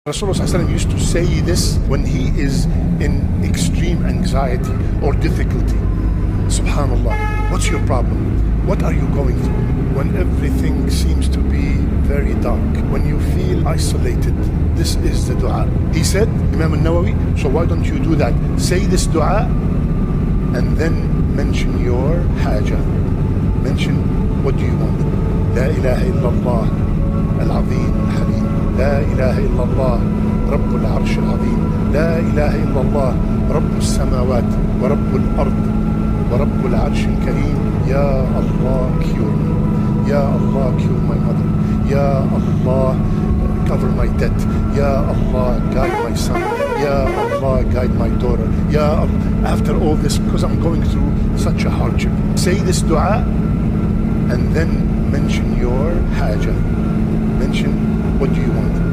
Rasulullah ﷺ used to say this when he is in extreme anxiety or difficulty. Subhanallah, what's your problem? What are you going through? When everything seems to be very dark, when you feel isolated, this is the dua. He said, Imam al-Nawawi, so why don't you do that? Say this dua and then mention your haja. Mention what do you want. La ilaha illallah al-azim al-halim. لا إله إلا الله رب العرش العظيم لا إله إلا الله رب السماوات ورب الأرض ورب العرش الكريم يا الله cure me يا الله cure my mother يا الله cover my debt يا الله guide my son يا الله guide my daughter يا Allah. After all this, because I'm going through such a hardship, say this dua and then mention your haja. Mention what do you want.